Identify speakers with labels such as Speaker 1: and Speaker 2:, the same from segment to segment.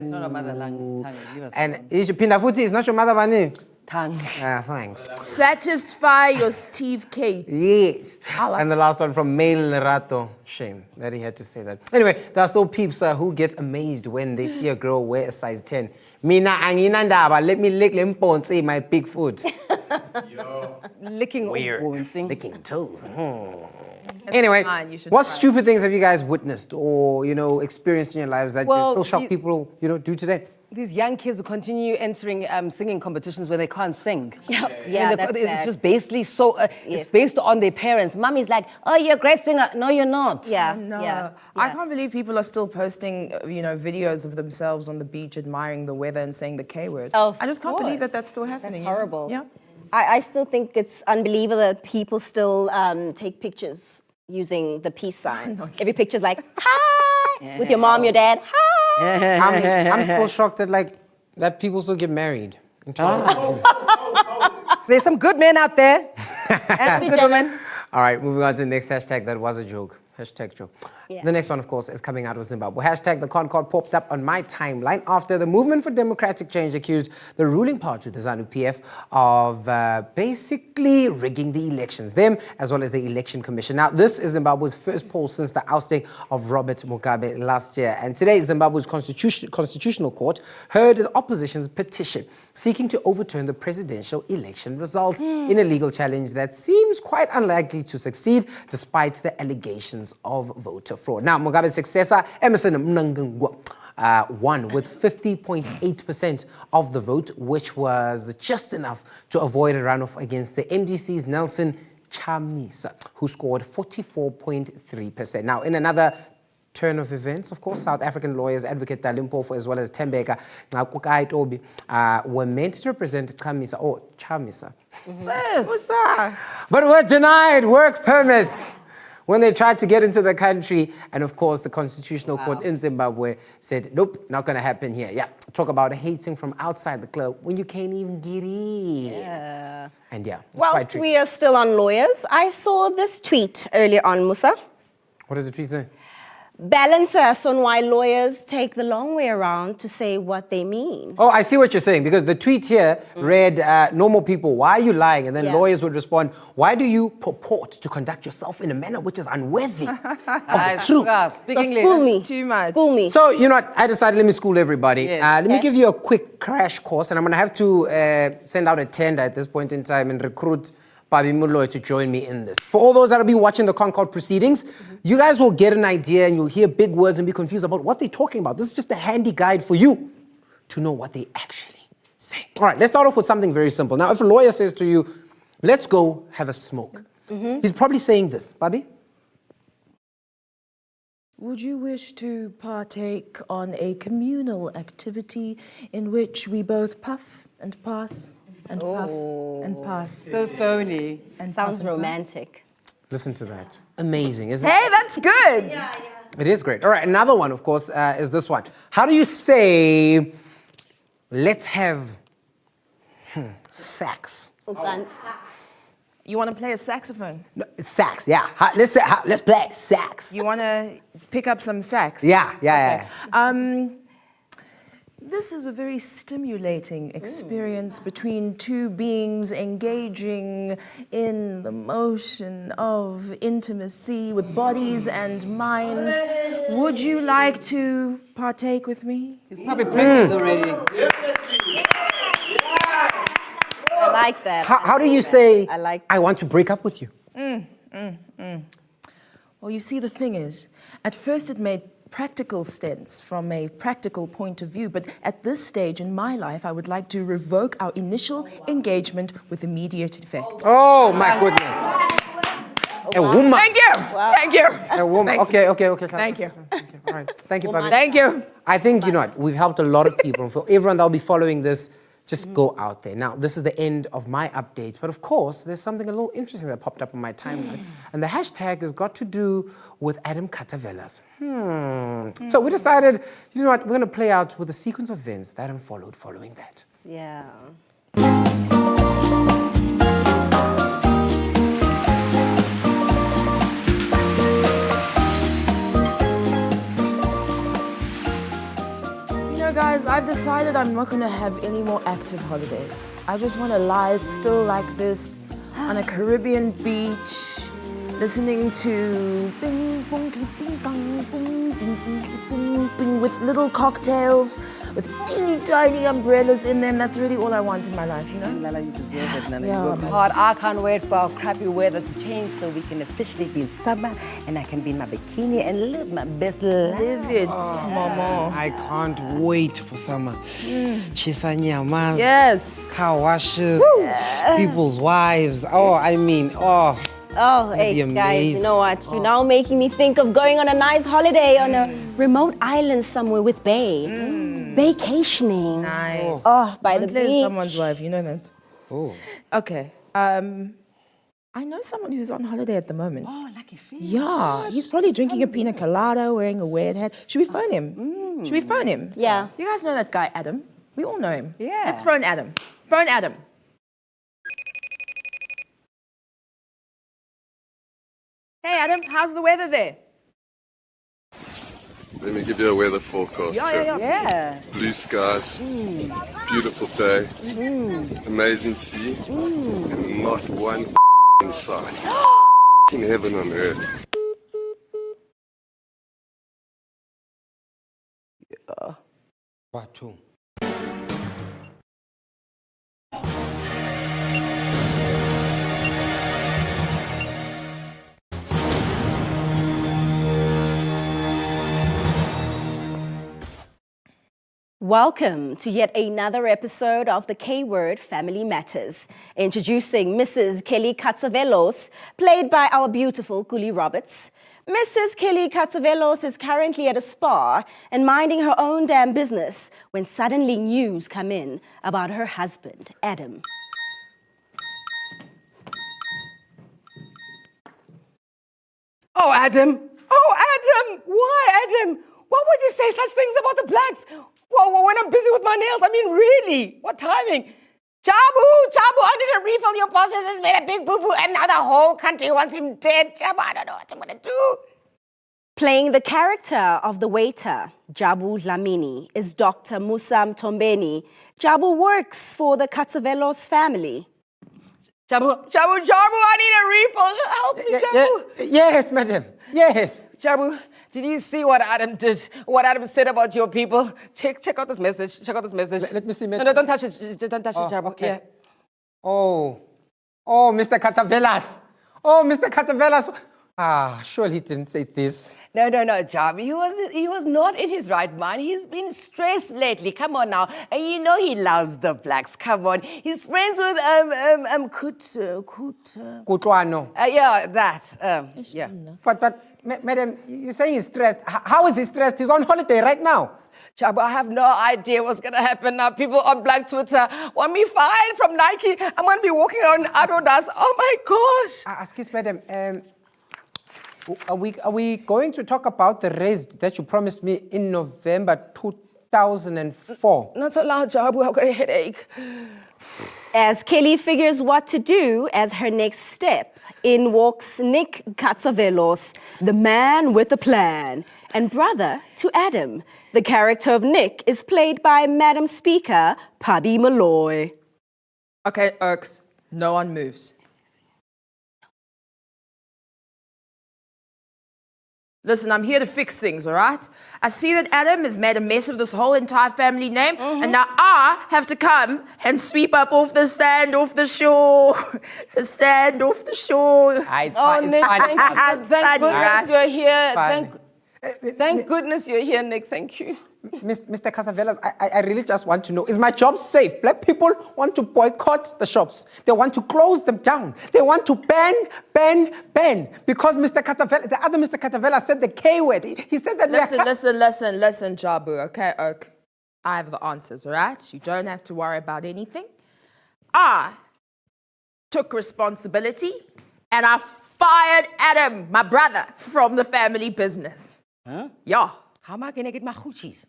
Speaker 1: It's not a mother tongue. Leave us
Speaker 2: And
Speaker 1: alone.
Speaker 2: Pindafuti is not your mother, Vani?
Speaker 1: Tongue.
Speaker 2: Ah, thanks.
Speaker 3: Satisfy your Steve K.
Speaker 2: Yes. And the last one from Mail Rato. Shame that he had to say that. Anyway, there are still peeps who get amazed when they see a girl wear a size 10. Mina angina ndaba, let me lick lemponsi, my big foot.
Speaker 1: Licking
Speaker 2: Weird.
Speaker 1: bouncing.
Speaker 2: Licking toes. Anyway,
Speaker 3: fine, you should
Speaker 2: what
Speaker 3: try.
Speaker 2: stupid things have you guys witnessed or, experienced in your lives that
Speaker 1: Well,
Speaker 2: you still shock people, do today?
Speaker 1: These young kids who continue entering singing competitions where they can't sing.
Speaker 4: Yeah,
Speaker 1: I mean,
Speaker 4: that's
Speaker 1: it's
Speaker 4: bad.
Speaker 1: just basically so. It's based on their parents. Mommy's like, "Oh, you're a great singer." No, you're not.
Speaker 4: Yeah,
Speaker 3: No,
Speaker 4: yeah.
Speaker 3: I can't believe people are still posting, videos of themselves on the beach admiring the weather and saying the K word.
Speaker 4: Of
Speaker 3: I just can't believe that
Speaker 4: course.
Speaker 3: that's still happening.
Speaker 4: That's horrible.
Speaker 3: Yeah.
Speaker 4: I still think it's unbelievable that people still take pictures using the peace sign. Every picture's like, hi, with your mom, your dad, hi.
Speaker 2: I'm still shocked that people still get married. In 2022.
Speaker 1: There's some good men out there. And some good women.
Speaker 2: All right, moving on to the next hashtag. That was a joke. Hashtag joke.
Speaker 4: Yeah.
Speaker 2: The next one, of course, is coming out of Zimbabwe. Hashtag the Concord popped up on my timeline after the Movement for Democratic Change accused the ruling party, the ZANU-PF, of basically rigging the elections, them as well as the Election Commission. Now, this is Zimbabwe's first poll since the ousting of Robert Mugabe last year. And today, Zimbabwe's Constitutional Court heard the opposition's petition seeking to overturn the presidential election results in a legal challenge that seems quite unlikely to succeed despite the allegations of voter fraud. Now, Mugabe's successor, Emerson Mnangagwa, won with 50.8% of the vote, which was just enough to avoid a runoff against the MDC's Nelson Chamisa, who scored 44.3%. Now, in another turn of events, of course, South African lawyers, advocate Dalimpofu, as well as Tembeka Tobi, were meant to represent Chamisa.
Speaker 1: Yes.
Speaker 2: But were denied work permits when they tried to get into the country. And of course, the Constitutional Court in Zimbabwe said, nope, not going to happen here. Yeah, talk about hating from outside the club when you can't even get in.
Speaker 4: Yeah.
Speaker 2: And yeah, it's quite
Speaker 4: Whilst
Speaker 2: tricky.
Speaker 4: we are still on lawyers, I saw this tweet earlier on, Musa.
Speaker 2: What does the tweet say?
Speaker 4: Balance us on why lawyers take the long way around to say what they mean.
Speaker 2: Oh, I see what you're saying, because the tweet here read, normal people, why are you lying? And then
Speaker 4: Yeah.
Speaker 2: lawyers would respond, why do you purport to conduct yourself in a manner which is unworthy of the truth?
Speaker 1: Speak
Speaker 4: So
Speaker 1: English.
Speaker 4: school me.
Speaker 3: Too much.
Speaker 4: School me.
Speaker 2: So, I decided, let me school everybody.
Speaker 1: Yes.
Speaker 2: Let me
Speaker 4: Okay.
Speaker 2: give you a quick crash course, and I'm going to have to send out a tender at this point in time and recruit Babi Muloy to join me in this. For all those that will be watching the Concord proceedings, you guys will get an idea and you'll hear big words and be confused about what they're talking about. This is just a handy guide for you to know what they actually say. All right, let's start off with something very simple. Now, if a lawyer says to you, let's go have a smoke, he's probably saying this. Babi?
Speaker 5: Would you wish to partake on a communal activity in which we both puff and pass and puff and pass?
Speaker 1: So phony.
Speaker 4: Sounds romantic.
Speaker 2: Listen to that. Amazing, isn't it?
Speaker 3: Hey, that's good.
Speaker 2: It is great. All right, another one, of course, is this one. How do you say, let's have sax?
Speaker 3: You want to play a saxophone?
Speaker 2: No, sax, yeah. Let's play sax.
Speaker 3: You want to pick up some sax?
Speaker 2: Yeah.
Speaker 5: This is a very stimulating experience between two beings engaging in the motion of intimacy with bodies and minds. Would you like to partake with me?
Speaker 1: He's probably pregnant already.
Speaker 4: I like that.
Speaker 2: How do you say,
Speaker 4: I like
Speaker 2: I want to break up with you?
Speaker 5: Well, you see, the thing is, at first it made practical sense from a practical point of view, but at this stage in my life, I would like to revoke our initial engagement with immediate effect.
Speaker 2: Oh, my goodness. A woman.
Speaker 3: Thank you. Thank you.
Speaker 2: A woman. Okay.
Speaker 3: Thank you.
Speaker 2: All right. Thank you, Babi.
Speaker 3: Thank you.
Speaker 2: I think, we've helped a lot of people. For everyone that'll be following this, just go out there. Now, this is the end of my updates, but of course, there's something a little interesting that popped up on my timeline, and the hashtag has got to do with Adam Katavelas. So we decided, we're going to play out with a sequence of events that unfollowed following that.
Speaker 4: Yeah.
Speaker 5: Guys, I've decided I'm not going to have any more active holidays. I just want to lie still like this on a Caribbean beach, listening to bing, bong, bing, bong, bing, bing, bing, bing, bing, with little cocktails, with teeny tiny umbrellas in them. That's really all I want in my life, you know?
Speaker 1: Lala, you deserve it, Nana.
Speaker 5: Yeah,
Speaker 1: You work
Speaker 5: man.
Speaker 1: hard. I can't wait for our crappy weather to change so we can officially be in summer and I can be in my bikini and live my best life.
Speaker 5: Live it, mama.
Speaker 2: I can't wait for summer. Chisa nyamas,
Speaker 5: Yes.
Speaker 2: car washes, people's wives. Oh, I mean, oh.
Speaker 4: Oh,
Speaker 2: be
Speaker 4: hey, guys,
Speaker 2: amazing.
Speaker 4: you know what? You're now making me think of going on a nice holiday on a remote island somewhere with Bae. Vacationing.
Speaker 5: Nice.
Speaker 4: Oh, by the
Speaker 5: Don't play
Speaker 4: beach.
Speaker 5: someone's wife, you know that?
Speaker 2: Oh.
Speaker 5: Okay. I know someone who's on holiday at the moment.
Speaker 1: Oh, lucky fish.
Speaker 5: Yeah, he's probably drinking a pina colada, wearing a weird hat. Should we phone him? Should we phone him?
Speaker 4: Yeah.
Speaker 5: You guys know that guy, Adam? We all know him.
Speaker 1: Yeah.
Speaker 5: Let's phone Adam. Phone Adam. Hey, Adam, how's the weather there?
Speaker 6: Let me give you a weather forecast.
Speaker 5: Yeah.
Speaker 1: Yeah.
Speaker 6: Blue skies, beautiful day, amazing sea, and not one inside. In heaven on earth.
Speaker 2: What too?
Speaker 4: Welcome to yet another episode of the K-Word Family Matters. Introducing Mrs. Kelly Katsavelos, played by our beautiful Kuli Roberts. Mrs. Kelly Katsavelos is currently at a spa and minding her own damn business when suddenly news come in about her husband, Adam.
Speaker 1: Oh, Adam. Oh, Adam. Why, Adam? Why would you say such things about the blacks? Well, when I'm busy with my nails, I mean, really? What timing? Jabu, I need to refill. Your boss has made a big boo-boo and now the whole country wants him dead. Jabu, I don't know what I'm going to do.
Speaker 4: Playing the character of the waiter, Jabu Dlamini, is Dr. Musa Mtombeni. Jabu works for the Katsavelos family.
Speaker 1: Jabu, I need a refill. Help me, Jabu.
Speaker 2: Yes, madam. Yes.
Speaker 1: Jabu, did you see what Adam did? What Adam said about your people? Check out this message. Check out this message.
Speaker 2: Let me see,
Speaker 1: No,
Speaker 2: madam.
Speaker 1: don't touch it. Don't touch it, Jabu.
Speaker 2: okay.
Speaker 1: Yeah.
Speaker 2: Oh, Mr. Katavelas. Oh, Mr. Katavelas. Surely he didn't say this.
Speaker 1: No, Jabu. He was not in his right mind. He's been stressed lately. Come on now. And you know he loves the blacks. Come on. He's friends with
Speaker 2: Kutwano.
Speaker 1: yeah, that. Yeah.
Speaker 2: But, madam, you're saying he's stressed. How is he stressed? He's on holiday right now.
Speaker 1: Jabu, I have no idea what's gonna happen now. People on Black Twitter want me fired from Nike. I'm gonna be walking around Adidas. Oh my gosh.
Speaker 2: Excuse, madam. Are we going to talk about the raise that you promised me in November 2004?
Speaker 1: Not so loud, Jabu. I've got a headache.
Speaker 4: As Kelly figures what to do as her next step, in walks Nick Katsavelos, the man with a plan, and brother to Adam. The character of Nick is played by Madam Speaker Pabi Malloy.
Speaker 5: Okay, Irks, no one moves. Listen, I'm here to fix things, all right? I see that Adam has made a mess of this whole entire family name, and now I have to come and sweep up off the sand off the shore. The sand off the shore.
Speaker 1: Nick, thank goodness you're here.
Speaker 2: Fine.
Speaker 1: Thank goodness you're here, Nick. Thank you.
Speaker 2: Mr. Casavelas, I really just want to know, is my job safe? Black people want to boycott the shops. They want to close them down. They want to ban. Because Mr. Casavelas, the other Mr. Casavelas said the K word. He said that...
Speaker 5: Listen, Jabu, okay, Irk? I have the answers, all right? You don't have to worry about anything. I took responsibility and I fired Adam, my brother, from the family business.
Speaker 1: Huh?
Speaker 5: Yeah.
Speaker 1: How am I going to get my hoochies?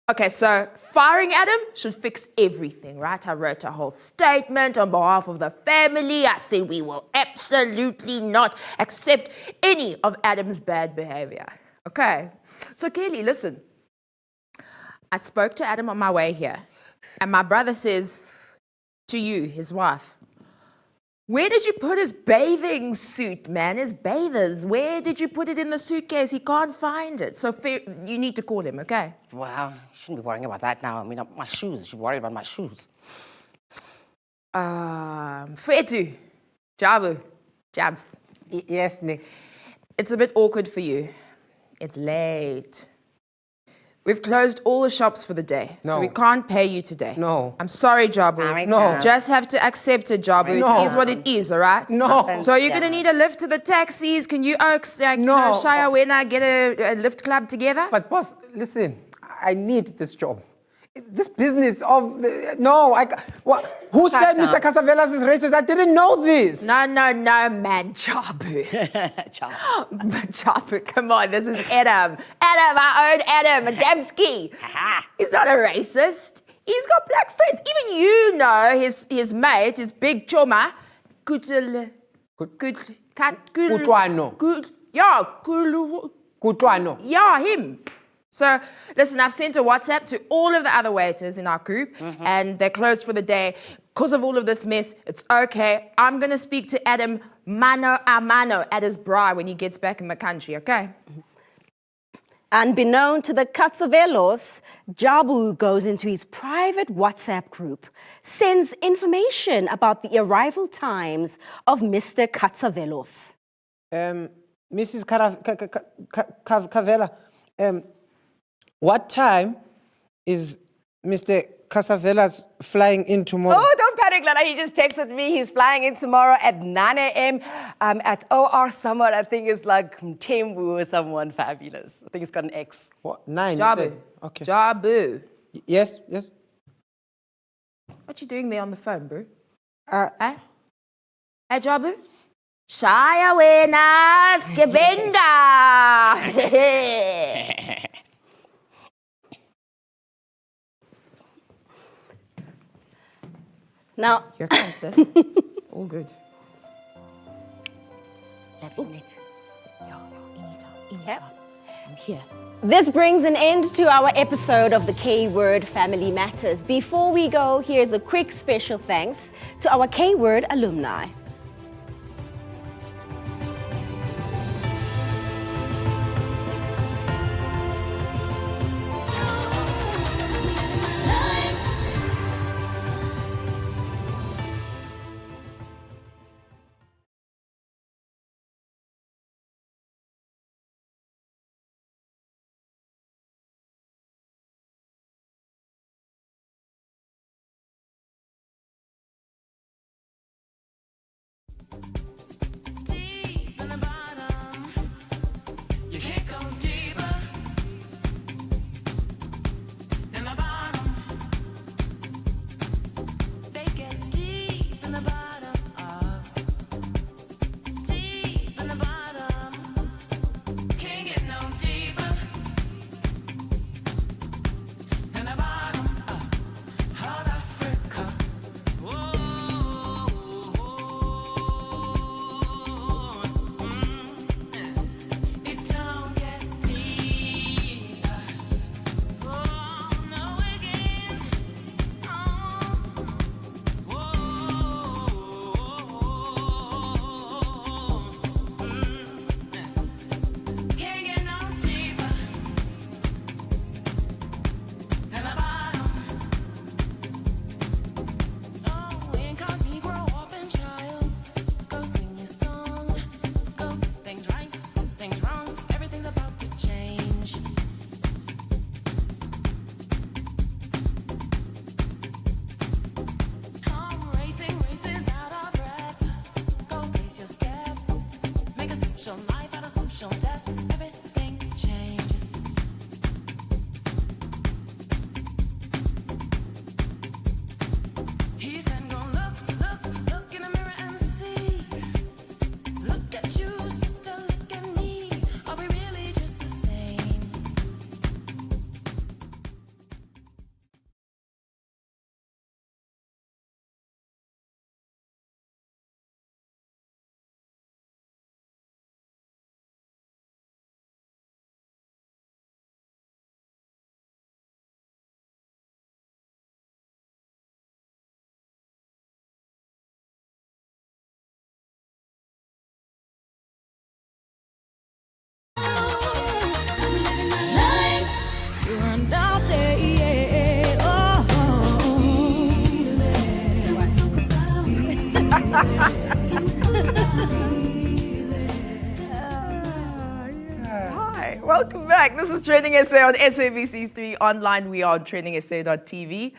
Speaker 5: Okay, so firing Adam should fix everything, right? I wrote a whole statement on behalf of the family. I said we will absolutely not accept any of Adam's bad behavior. Okay, so Kelly, listen.
Speaker 3: I spoke to Adam on my way here, and my brother says to you, his wife, where did you put his bathing suit, man? His bathers. Where did you put it in the suitcase? He can't find it. So you need to call him, okay?
Speaker 1: Well, you shouldn't be worrying about that now. I mean, my shoes. You should worry about my shoes.
Speaker 3: Fetu, Jabu, Jabs.
Speaker 2: Yes, Nick.
Speaker 3: It's a bit awkward for you. It's late. We've closed all the shops for the day, so
Speaker 2: No.
Speaker 3: we can't pay you today.
Speaker 2: No.
Speaker 3: I'm sorry, Jabu.
Speaker 2: No.
Speaker 3: Just have to accept it, Jabu.
Speaker 2: No.
Speaker 3: It is what it is, all right?
Speaker 2: No.
Speaker 3: So you're going to need a lift to the taxis. Can you,
Speaker 2: No.
Speaker 3: Shaya Wena, get a lift club together?
Speaker 2: But boss, listen, I need this job. This business of no, what? Who said Mr. Casavelas is racist? I didn't know this.
Speaker 3: No, man, Jabu. Jabu, come on, this is Adam. Adam, our own Adam, Adamski. He's not a racist. He's got black friends. Even you know his mate, his big choma, Kutwano. Yeah, him. So, listen, I've sent a WhatsApp to all of the other waiters in our group, and they're closed for the day. Because of all of this mess, it's okay. I'm going to speak to Adam mano a mano at his braai when he gets back in the country, okay?
Speaker 4: Unbeknown to the Katsavelos, Jabu goes into his private WhatsApp group, sends information about the arrival times of Mr. Katsavelos.
Speaker 2: Mrs. Cavella, what time is Mr. Casavelas flying in tomorrow?
Speaker 1: Oh, don't panic, Lala. He just texted me. He's flying in tomorrow at 9 a.m. At OR someone. I think it's like Tembu or someone fabulous. I think it's got an X.
Speaker 2: What? 9?
Speaker 3: Jabu.
Speaker 2: Okay.
Speaker 3: Jabu.
Speaker 2: Yes.
Speaker 3: What you doing there on the phone, bro?
Speaker 2: Uh,
Speaker 3: Hey, Jabu? Shaya Wena Skibenga.
Speaker 4: Now,
Speaker 3: You're okay, sis. All good. Anytime. I'm here.
Speaker 4: this brings an end to our episode of the K-Word Family Matters. Before we go, here's a quick special thanks to our K-Word alumni.
Speaker 3: Welcome back. This is Trending SA on SABC3. Online, we are on trendingsa.tv.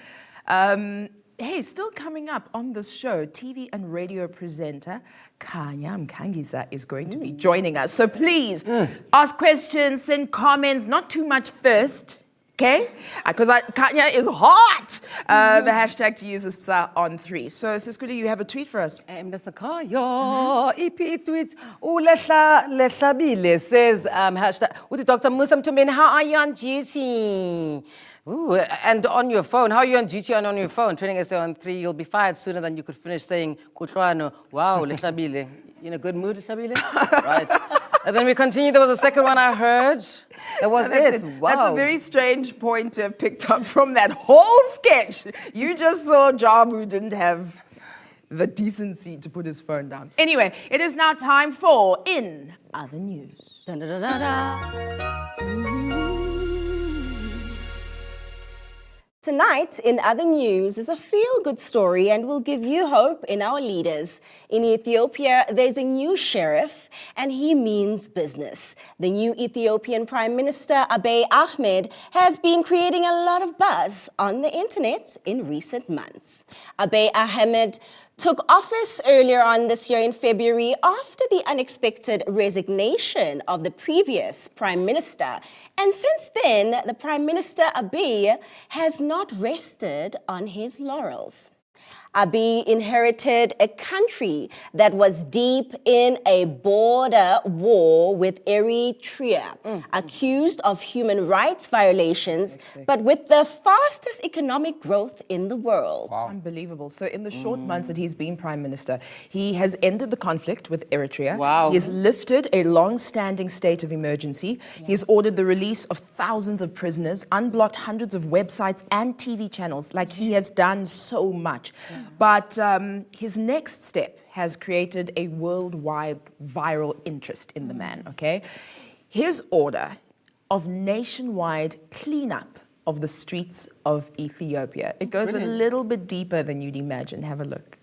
Speaker 3: Hey, still coming up on this show, TV and radio presenter Khanya Mkhangisa is going to be joining us. So please ask questions, send comments, not too much thirst, okay? Because Kanya is hot. The hashtag to use is on 3. So, Siskuli, you have a tweet for us.
Speaker 1: Mnasekhaya, EP tweet. Lehlabile says, hashtag, Uti Dr. Musam Tumin, how are you on duty? Ooh, and on your phone, how are you on duty and on your phone? Training SA on 3, you'll be fired sooner than you could finish saying, Kutlwano, wow, Lehlabile. You in a good mood, Lehlabile? Right. And then we continue. There was a second one I heard. That was it. Wow.
Speaker 3: That's a very strange point to have picked up from that whole sketch. You just saw Jabu didn't have the decency to put his phone down. Anyway, it is now time for In Other News.
Speaker 4: Dun, dun, dun, dun, dun. Tonight, in other news, is a feel-good story and will give you hope in our leaders. In Ethiopia, there's a new sheriff, and he means business. The new Ethiopian Prime Minister, Abiy Ahmed, has been creating a lot of buzz on the internet in recent months. Abiy Ahmed took office earlier on this year in February after the unexpected resignation of the previous prime minister. And since then, the Prime Minister Abiy has not rested on his laurels. Abiy inherited a country that was deep in a border war with Eritrea, accused of human rights violations, but with the fastest economic growth in the world.
Speaker 3: Wow. Unbelievable. So in the short months that he's been Prime Minister, he has ended the conflict with Eritrea.
Speaker 1: Wow.
Speaker 3: He has lifted a long-standing state of emergency. Yeah. He has ordered the release of thousands of prisoners, unblocked hundreds of websites and TV channels. Like, he has done so much. Yeah. But his next step has created a worldwide viral interest in the man, okay? His order of nationwide cleanup of the streets of Ethiopia. It goes a little bit deeper than you'd imagine. Have a look.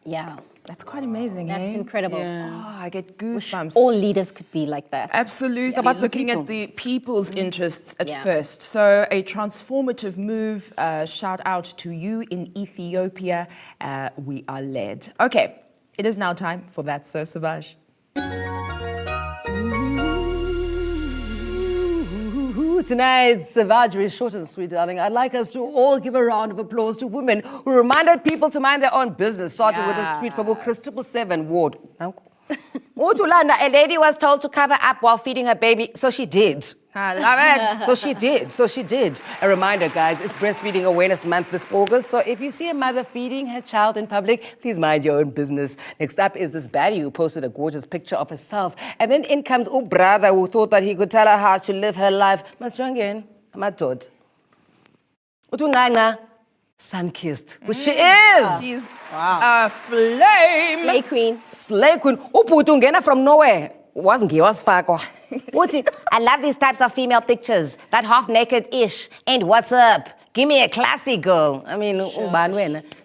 Speaker 4: Yeah.
Speaker 3: That's quite amazing,
Speaker 4: That's
Speaker 3: eh?
Speaker 4: incredible.
Speaker 3: Yeah. Oh, I get goosebumps.
Speaker 4: All leaders could be like that.
Speaker 3: Absolutely.
Speaker 1: It's about the
Speaker 3: looking
Speaker 1: people.
Speaker 3: at the people's interests at
Speaker 4: Yeah.
Speaker 3: first. So a transformative move. Shout out to you in Ethiopia. We are led. Okay, it is now time for That So Savage.
Speaker 1: Tonight's Savage is short and sweet, darling. I'd like us to all give a round of applause to women who reminded people to mind their own business, starting with this tweet from Christopher 7 Ward. Utulanda, a lady was told to cover up while feeding her baby, so she did.
Speaker 3: I love it.
Speaker 1: So she did. A reminder, guys, it's Breastfeeding Awareness Month this August, so if you see a mother feeding her child in public, please mind your own business. Next up is this baddie who posted a gorgeous picture of herself, and then in comes brother who thought that he could tell her how to live her life. Masjangeni, amadod. Utunganga, sun-kissed, which she is.
Speaker 3: She's a flame.
Speaker 4: Slay queen.
Speaker 1: Slay queen. Ubhuti ungena from nowhere. Wasifakwa. Uthi, I love these types of female pictures, that half-naked-ish. And what's up? Give me a classy girl. I mean, sure.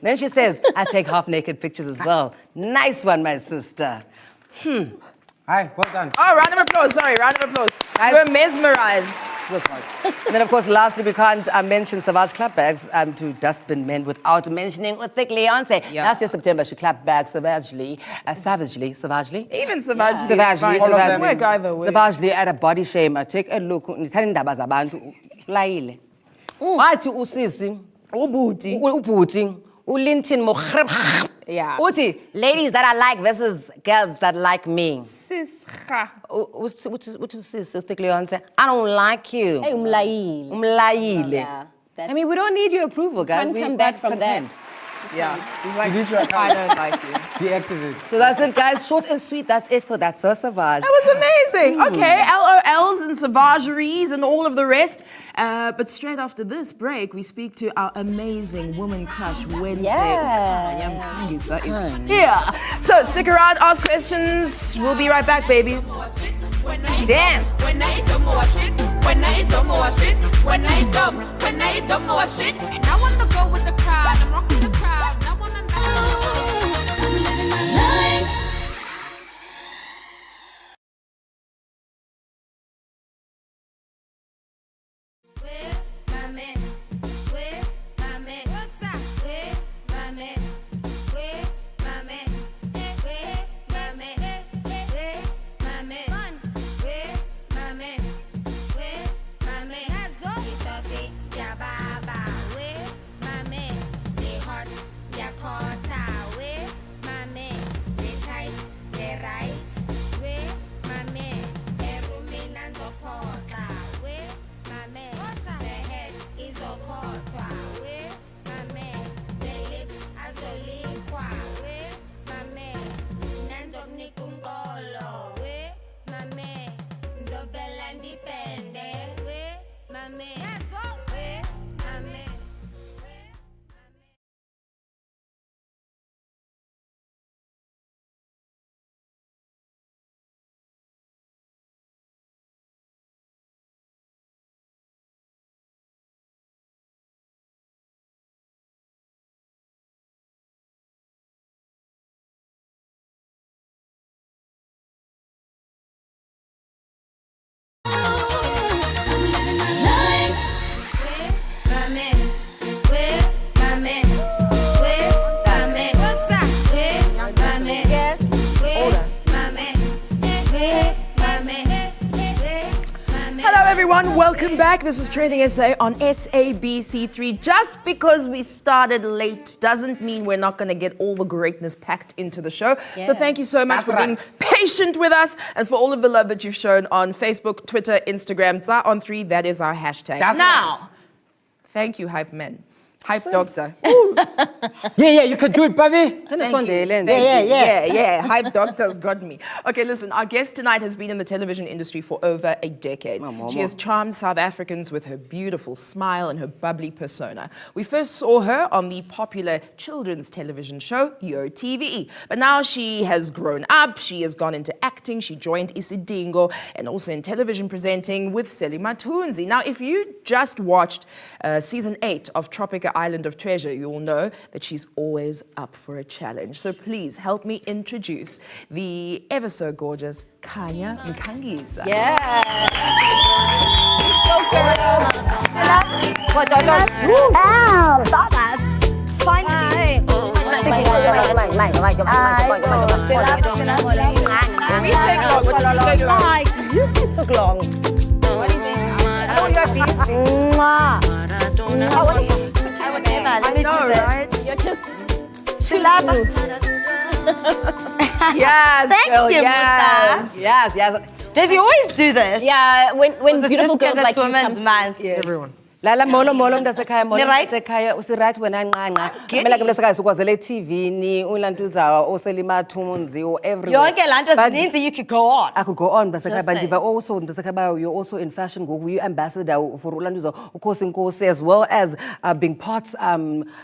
Speaker 1: Then she says, I take half-naked pictures as well. Nice one, my sister.
Speaker 2: Hi, well done.
Speaker 3: Oh, round of applause. Sorry, round of applause.
Speaker 1: Guys,
Speaker 3: We're mesmerized.
Speaker 1: It was smart. And then, of course, lastly, we can't mention Savage clap bags to dustbin men without mentioning Uthik Leonce.
Speaker 3: Yeah.
Speaker 1: Last year, September, she clapped back savagely.
Speaker 3: Even Savage.
Speaker 1: Savagely.
Speaker 3: Work either way.
Speaker 1: Savagely at a body shamer. Take a look. Ngithanda indaba zabantu. Ulayile. Wathi usisi. Ubhuti. Ulintin Mohreb.
Speaker 3: Yeah.
Speaker 1: Uthi, ladies that I like versus girls that like me.
Speaker 3: Sis.
Speaker 1: Uthi sis, Uthik Leonce. I don't like you.
Speaker 4: Hey, umlayile.
Speaker 1: Umlayile.
Speaker 4: Yeah.
Speaker 1: I mean, we don't need your approval, guys.
Speaker 4: Can't
Speaker 1: We're
Speaker 4: come back
Speaker 1: quite
Speaker 4: from that.
Speaker 1: content.
Speaker 3: Yeah. He's like, I don't like you.
Speaker 2: Deactivate.
Speaker 1: So that's it, guys. Short and sweet. That's it for that. So Savage.
Speaker 3: That was amazing. Okay, LOLs and savageries and all of the rest. But straight after this break, we speak to our amazing Woman Crush Wednesday. Khanya Mkhangisa is here. So stick around, ask questions. We'll be right back, babies.
Speaker 1: Dance.
Speaker 7: When I eat the more shit, when I eat the more shit, when I eat the more shit, and I wanna go with the crowd, I'm rocking the crowd, and I wanna I'm living my life. Where my man? Where my man? What's up? Where my man? Where my man? Where my man? Where my man? Where my man? Where my man? It's a say, yeah, baba. Where my man? They hot, yeah, quarter. Where my man? They tight, they right. Where my man? They rooming and the porta. Where my man? The head is a quarter. Where my man? The lips as a liqua. Where my man? Nandog ni kungolo. Where my man? The bella depende. Where my man? Where my man? I'm living my life. Where my man? Where my man? Where my man? What's up? Where my man? Yes. Where my man? Where my man? Where my man?
Speaker 3: Hello, everyone. Welcome back. This is TrendingSA on SABC3. Just because we started late doesn't mean we're not going to get all the greatness packed into the show. So thank you so much for being patient with us and for all of the love that you've shown on Facebook, Twitter, Instagram. Za on 3, that is our hashtag. Now, thank you, Hype Men. Hype Doctor.
Speaker 2: Yeah, you can do it, baby.
Speaker 3: Yeah. Hype Doctor's got me. Okay, listen, our guest tonight has been in the television industry for over a decade. She has charmed South Africans with her beautiful smile and her bubbly persona. We first saw her on the popular children's television show, Yo TV. But now she has grown up, she has gone into acting, she joined Isidingo, and also in television presenting with Seli Matunzi. Now, if you just watched season 8 of Tropica Island of Treasure, you will know that she's always up for a challenge. So please help me introduce the ever so gorgeous Khanya Mkhangisa.
Speaker 4: Ow, stop us. Finally. You just took long. What do you think? I don't I know, right? You're just
Speaker 3: Yes,
Speaker 4: Thank
Speaker 3: girl,
Speaker 4: you,
Speaker 3: yes.
Speaker 4: Musa.
Speaker 1: Yes.
Speaker 4: Does he always do this? Yeah, when beautiful girls like you
Speaker 5: Women's
Speaker 4: come.
Speaker 5: Month.
Speaker 2: Everyone.
Speaker 1: Lala molo mntasekhaya molo
Speaker 4: Ni right?
Speaker 1: mntasekhaya usiright wena nqanqa kumele ke mntasekhaya sikwazele TV ni ulantuza oselima thumunzi o everywhere
Speaker 4: Yonke laa nto
Speaker 1: But
Speaker 4: zininzi, you could go on.
Speaker 1: I could go on mntasekhaya
Speaker 4: Just
Speaker 1: but
Speaker 4: saying.
Speaker 1: ndiva also mntasekhaya you're also in fashion ngoku you ambassador for ulantuza ukhosi inkosi as well as being part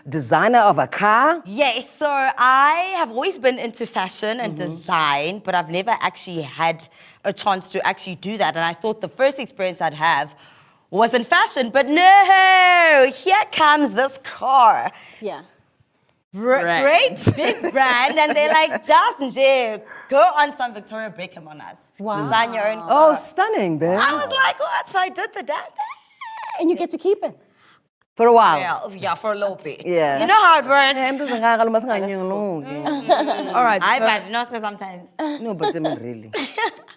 Speaker 1: designer of a car.
Speaker 8: Yes, so I have always been into fashion and design, but I've never actually had a chance to actually do that. And I thought the first experience I'd have was in fashion, but no, here comes this car.
Speaker 4: Yeah.
Speaker 8: Great big brand, and they're like, just go on some Victoria Beckham on us.
Speaker 4: Wow.
Speaker 8: Design your own
Speaker 1: Oh,
Speaker 8: car.
Speaker 1: stunning, babe.
Speaker 8: I was like, what? So I did the dance.
Speaker 4: And you get to keep it.
Speaker 1: For a while.
Speaker 8: Yeah, for a little bit.
Speaker 1: Yeah.
Speaker 8: You know how it works.
Speaker 3: All right,
Speaker 8: I
Speaker 3: so,
Speaker 8: but not sometimes.
Speaker 1: No, but I mean really.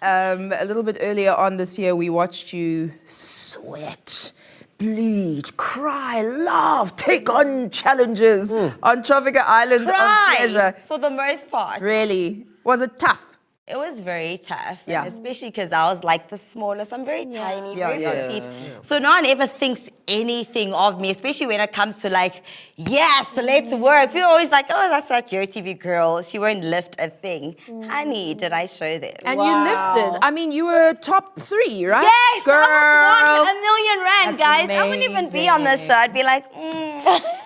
Speaker 3: a little bit earlier on this year, we watched you sweat, bleed, cry, laugh, take on challenges on Tropica Island of Treasure.
Speaker 8: For the most part.
Speaker 3: Really? Was it tough?
Speaker 8: It was very tough,
Speaker 1: Yeah.
Speaker 8: and especially because I was like the smallest. I'm very tiny, very
Speaker 1: Yeah.
Speaker 8: petite. So no one ever thinks anything of me, especially when it comes to like, yes, let's work. People are always like, oh, that's that Your TV girl. She won't lift a thing. Honey, did I show them?
Speaker 3: And you lifted. I mean, you were top 3, right?
Speaker 8: Yes,
Speaker 3: girl.
Speaker 8: I was won $1 million,
Speaker 3: That's
Speaker 8: guys. I wouldn't even be on this show. I'd be like,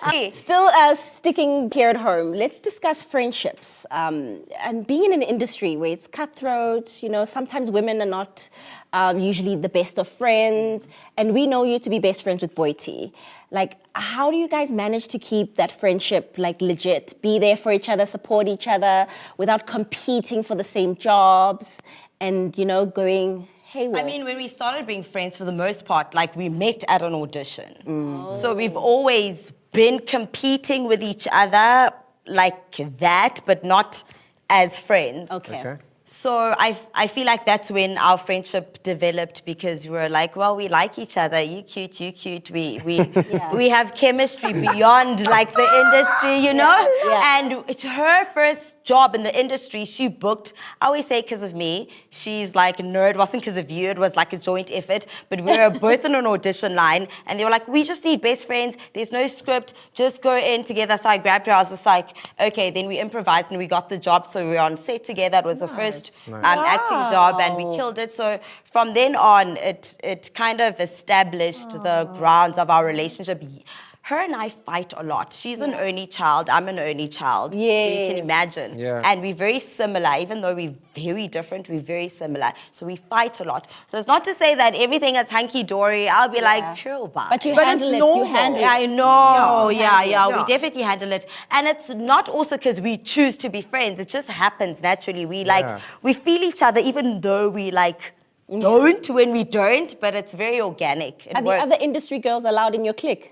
Speaker 8: Hey.
Speaker 4: Still sticking here at home, let's discuss friendships. And being in an industry where it's cutthroat, you know, sometimes women are not usually the best of friends. And we know you to be best friends with Boity. Like, how do you guys manage to keep that friendship, like, legit? Be there for each other, support each other, without competing for the same jobs and, you know, going haywire?
Speaker 8: I mean, when we started being friends, for the most part, like, we met at an audition. So we've always been competing with each other like that, but not as friends.
Speaker 4: Okay.
Speaker 8: So I feel like that's when our friendship developed, because we were like, well, we like each other. You cute, you cute. We have chemistry beyond like the industry, you know?
Speaker 4: Yeah.
Speaker 8: And it's her first job in the industry. She booked, I always say because of me. She's like, no, it wasn't because of you. It was like a joint effort. But we were both on an audition line, and they were like, we just need best friends. There's no script. Just go in together. So I grabbed her. I was just like, okay. Then we improvised and we got the job. So we were on set together. It was the first acting job, and we killed it. So from then on, it kind of established the grounds of our relationship. Her and I fight a lot. She's an only child. I'm an only child. So you can imagine.
Speaker 2: Yeah.
Speaker 8: And we're very similar. Even though we're very different, we're very similar. So we fight a lot. So it's not to say that everything is hunky-dory. I'll be like, cool, bye.
Speaker 4: But you
Speaker 3: But
Speaker 4: handle
Speaker 3: it's
Speaker 4: it.
Speaker 3: normal.
Speaker 4: You handle it.
Speaker 8: I know, yeah.
Speaker 3: Yeah.
Speaker 8: We definitely handle it. And it's not also because we choose to be friends. It just happens naturally. We like, we feel each other even though we like don't when we don't, but it's very organic. It
Speaker 4: Are the
Speaker 8: works.
Speaker 4: other industry girls allowed in your clique?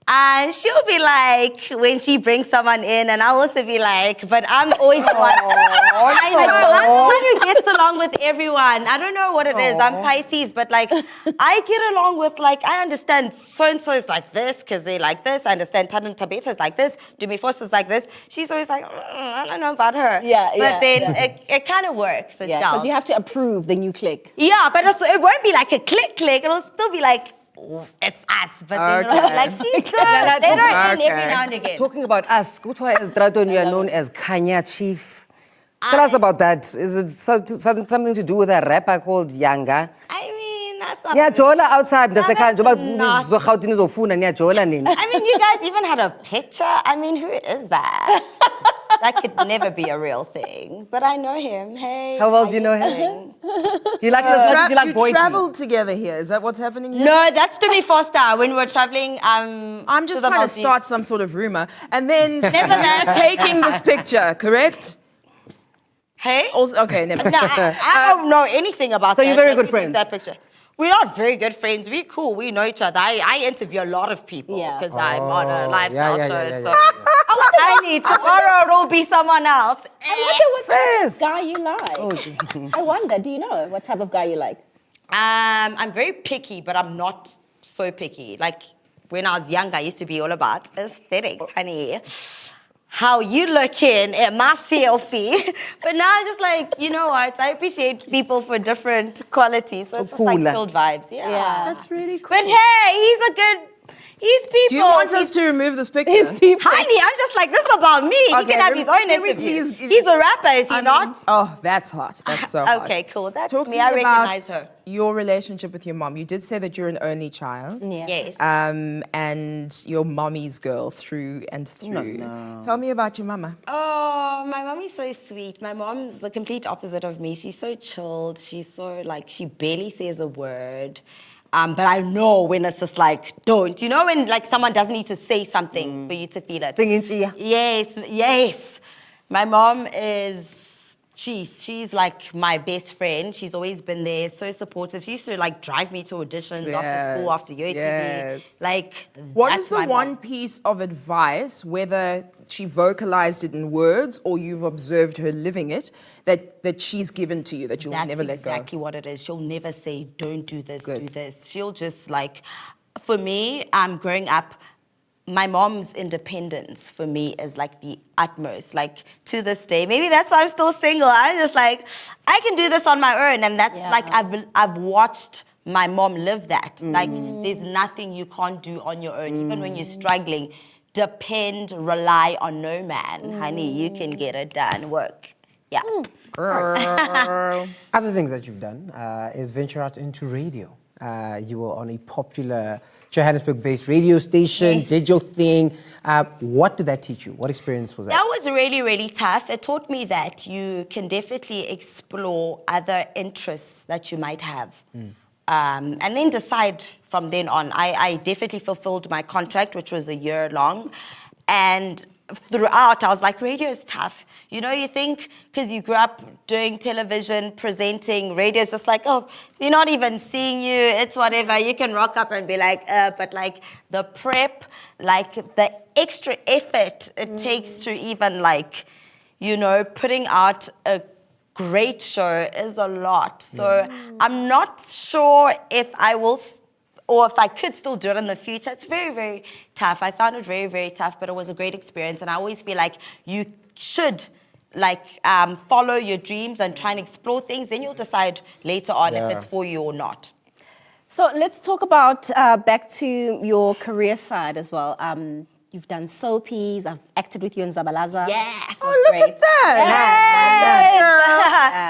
Speaker 8: And she'll be like, when she brings someone in, and I'll also be like, but I'm always the one. I know, I'm the one who gets along with everyone. I don't know what it is. I'm Pisces, but like, I get along with, like, I understand so-and-so is like this because they like this. I understand Tadan Tabetha is like this. Dumi Force is like this. She's always like, I don't know about her. But then it kind of works. It
Speaker 4: Yeah,
Speaker 8: gels.
Speaker 4: because you have to approve the new clique.
Speaker 8: Yeah, but it won't be like a click. It'll still be like, it's us, but then like she's good. Let her in every now and again.
Speaker 1: Talking about us, kuthiwa as Draton, you are known as Kanya Chief. Tell us about that. Is it something to do with a rapper called Yanga?
Speaker 8: I mean, that's not.
Speaker 1: Yeah, Jola outside. That's
Speaker 8: that's
Speaker 1: the
Speaker 8: not-
Speaker 1: Jola.
Speaker 8: I mean, you guys even had a picture. I mean, who is that? That could never be a real thing. But I know him. Hey.
Speaker 1: How well do you know him?
Speaker 8: doing?
Speaker 1: Do you like this? Do you like
Speaker 3: you
Speaker 1: Boity?
Speaker 3: traveled together here. Is that what's happening here?
Speaker 8: No, that's Dumi Foster when we were traveling.
Speaker 3: I'm just
Speaker 8: the
Speaker 3: trying to
Speaker 8: Maldives.
Speaker 3: start some sort of rumor. And then taking this picture, correct?
Speaker 8: Hey.
Speaker 3: Also, okay, never
Speaker 8: No, I don't know anything about
Speaker 1: So
Speaker 8: that.
Speaker 1: you're very
Speaker 8: Let
Speaker 1: good
Speaker 8: me take
Speaker 1: friends?
Speaker 8: That picture. We're not very good friends. We're cool. We know each other. I interview a lot of people
Speaker 4: Yeah.
Speaker 8: because I'm on a lifestyle show. So
Speaker 2: yeah.
Speaker 8: I need tomorrow it'll be someone else.
Speaker 4: I wonder what type
Speaker 1: Sis.
Speaker 4: of guy you like. I wonder, do you know what type of guy you like?
Speaker 8: I'm very picky, but I'm not so picky. Like when I was young, I used to be all about aesthetics, honey. How you looking at my selfie. But now I'm just like, you know what? I appreciate people for different qualities. So it's just like
Speaker 1: Cooler.
Speaker 8: chilled vibes. Yeah.
Speaker 3: That's really cool.
Speaker 8: But hey, he's people.
Speaker 3: Do you want us to remove this picture?
Speaker 8: Honey, I'm just like, this is about me. He
Speaker 3: Okay,
Speaker 8: can have his own
Speaker 3: can we
Speaker 8: interview.
Speaker 3: please-
Speaker 8: He's a rapper, is he not?
Speaker 3: Oh, that's hot. That's so hot.
Speaker 8: Okay, cool. That's
Speaker 3: Talk
Speaker 8: me.
Speaker 3: to me
Speaker 8: I
Speaker 3: about
Speaker 8: recognize her.
Speaker 3: your relationship with your mom. You did say that you're an only child.
Speaker 4: Yeah.
Speaker 8: Yes.
Speaker 3: And you're mommy's girl through and through. Tell me about your mama.
Speaker 8: Oh, my mom is so sweet. My mom's the complete opposite of me. She's so chilled. She's so, like, she barely says a word. But I know when it's just like, don't. You know when, like, someone doesn't need to say something for you to feel it? Yes. My mom is... She's like my best friend. She's always been there, so supportive. She used to like drive me to auditions after school, after UATV.
Speaker 3: yes.
Speaker 8: Like,
Speaker 3: What
Speaker 8: that's
Speaker 3: is the
Speaker 8: my
Speaker 3: one
Speaker 8: mom.
Speaker 3: piece of advice, whether she vocalized it in words or you've observed her living it, that she's given to you that you'll
Speaker 8: That's
Speaker 3: never let go?
Speaker 8: exactly what it is. She'll never say, don't do this, do
Speaker 3: Good.
Speaker 8: this. She'll just like, for me, growing up, my mom's independence for me is like the utmost, like to this day. Maybe that's why I'm still single. I'm just like, I can do this on my own. And that's like, I've watched my mom live that. Like, there's nothing you can't do on your own. Even when you're struggling, depend, rely on no man. Honey, you can get it done, work. Yeah.
Speaker 2: Other things that you've done is venture out into radio. You were on a popular Johannesburg-based radio station, did your thing. What did that teach you? What experience was that?
Speaker 8: That was really, really tough. It taught me that you can definitely explore other interests that you might have. And then decide from then on. I definitely fulfilled my contract, which was a year long. And throughout, I was like, radio is tough. You know, you think, because you grew up doing television, presenting, radio is just like, oh, they're not even seeing you, it's whatever. You can rock up and be like, but like the prep, like the extra effort it takes to even like, you know, putting out a great show is a lot. So I'm not sure if I will or if I could still do it in the future. It's very, very tough. I found it very, very tough, but it was a great experience. And I always feel like you should like follow your dreams and try and explore things. Then you'll decide later on if it's for you or not.
Speaker 4: So let's talk about back to your career side as well. You've done soapies. I've acted with you in Zabalaza.
Speaker 8: Yes.
Speaker 4: Oh, look at that.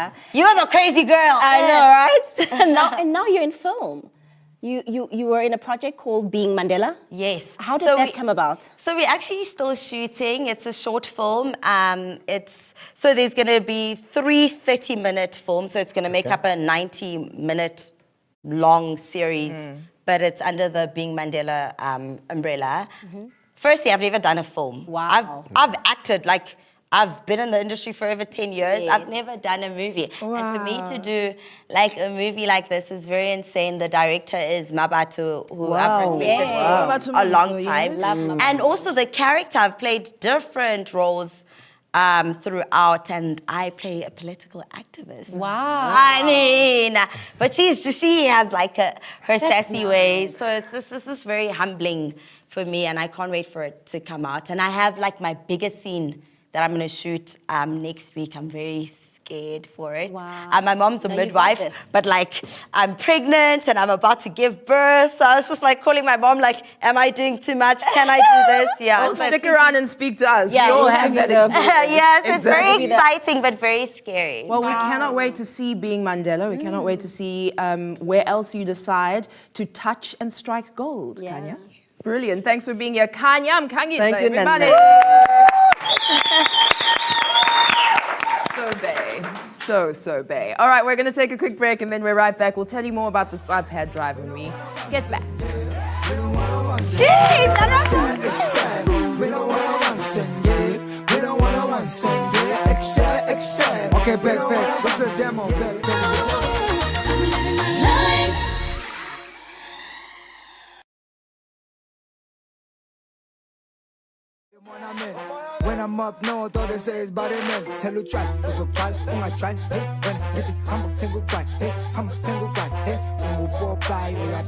Speaker 8: Yes. You are the crazy girl.
Speaker 4: I know, right? and now you're in film. You were in a project called Being Mandela?
Speaker 8: Yes.
Speaker 4: How did that come about?
Speaker 8: So we're actually still shooting. It's a short film. So there's going to be 3 30-minute films. So it's going to make up a 90-minute long series. But it's under the Being Mandela umbrella. Firstly, I've never done a film.
Speaker 4: Wow.
Speaker 8: I've acted, like, I've been in the industry for over 10 years.
Speaker 4: Yes.
Speaker 8: I've never done a movie. Wow. And for me to do like a movie like this is very insane. The director is Mabatu, who I've respected for a long time.
Speaker 4: Love
Speaker 8: and also the character, I've played different roles throughout, and I play a political activist.
Speaker 4: Wow.
Speaker 8: I mean, but she has like her sassy ways. So this is very humbling for me, and I can't wait for it to come out. And I have like my biggest scene that I'm going to shoot next week. I'm very scared for it.
Speaker 4: Wow.
Speaker 8: My mom's a midwife, but like I'm pregnant and I'm about to give birth. So I was just like calling my mom, like, am I doing too much? Can I do this? Yeah.
Speaker 3: Well, stick around and speak to us.
Speaker 4: Yeah,
Speaker 3: we all
Speaker 4: we'll
Speaker 3: have
Speaker 4: have
Speaker 3: that
Speaker 4: you
Speaker 3: experience.
Speaker 8: Yes, it's very exciting, but very scary.
Speaker 5: Well, we cannot wait to see Being Mandela. We cannot wait to see where else you decide to touch and strike gold, Kanya.
Speaker 3: Brilliant. Thanks for being here. Khanya Mkhangisa,
Speaker 5: Thank you,
Speaker 3: everybody. So bae. All right, we're going to take a quick break and then we're right back. We'll tell you more about this iPad drive when we get back.
Speaker 8: Jeez,
Speaker 9: We don't wanna one cent, yeah. We don't wanna one cent, yeah. Excel. Okay, back. What's the demo, back? When I'm up north, all they say is body man. Tell you try, cause you try, try. Hey, when I get it, come on, single grind. Hey, come on, single grind. Hey, move walk by, do your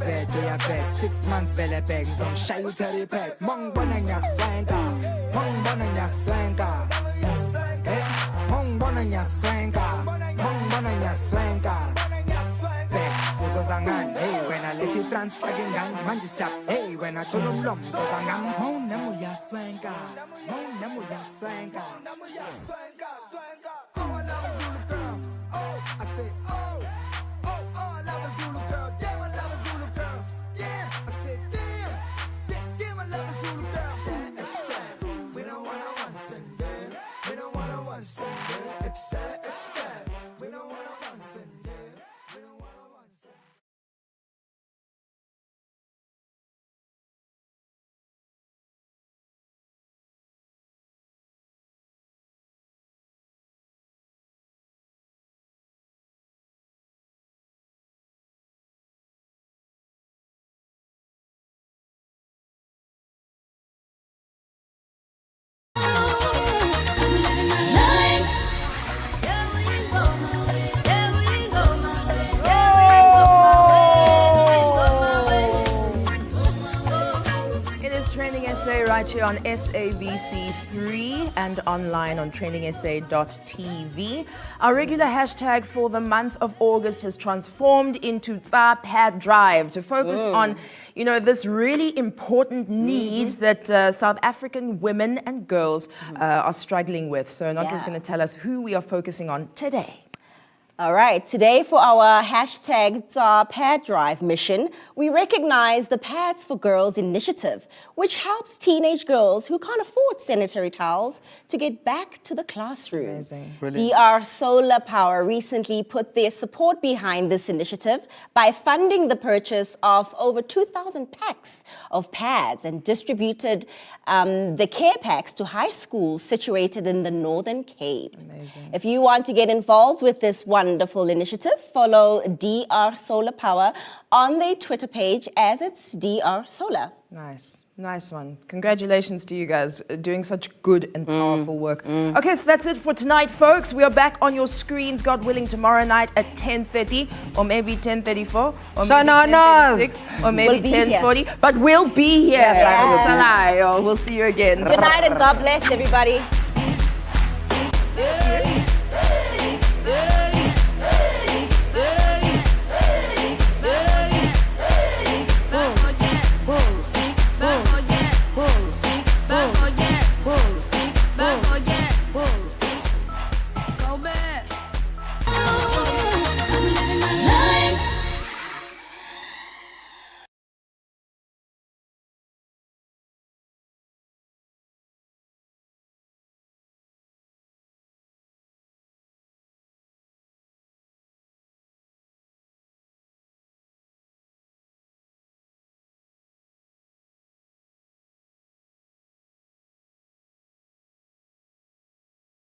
Speaker 9: bed. 6 months, vele bag, some shy you tell you pack. Mong bonanya swanga, mong bonanya swanga. Hey, mong bonanya swanga, mong bonanya swanga. Hey, when I let you transfer gun, manje sap. Hey, when I told them lum, so zangam. Mon namu ya swanga, mon namu ya swanga. Oh, I love a Zulu girl. Oh, I say, oh, I love a Zulu girl. Damn, I love a Zulu girl. Yeah, I said, damn, I love a Zulu girl. We don't wanna one cent, yeah. We don't wanna one cent, yeah. Except. We don't wanna one cent, yeah. We don't wanna one cent.
Speaker 5: right here on SABC3 and online on TrendingSA.tv. Our regular hashtag for the month of August has transformed into Tsa Pad Drive to focus on, this really important need that South African women and girls are struggling with. So Nonta's going to tell us who we are focusing on today.
Speaker 4: All right, today for our hashtag Tsa Pad Drive mission, we recognize the Pads for Girls initiative, which helps teenage girls who can't afford sanitary towels to get back to the classroom.
Speaker 5: Amazing.
Speaker 4: DR Solar Power recently put their support behind this initiative by funding the purchase of over 2,000 packs of pads and distributed the care packs to high schools situated in the Northern Cape.
Speaker 5: Amazing.
Speaker 4: If you want to get involved with this wonderful initiative, follow DR Solar Power on their Twitter page as it's DR Solar.
Speaker 5: Nice one. Congratulations to you guys doing such good and powerful work. Okay, so that's it for tonight, folks. We are back on your screens, God willing, tomorrow night at 10:30 or maybe 10:34 or maybe 10:36 or maybe 10:40. But we'll be here. We'll see you again.
Speaker 4: Good night and God bless everybody.
Speaker 7: Yeah.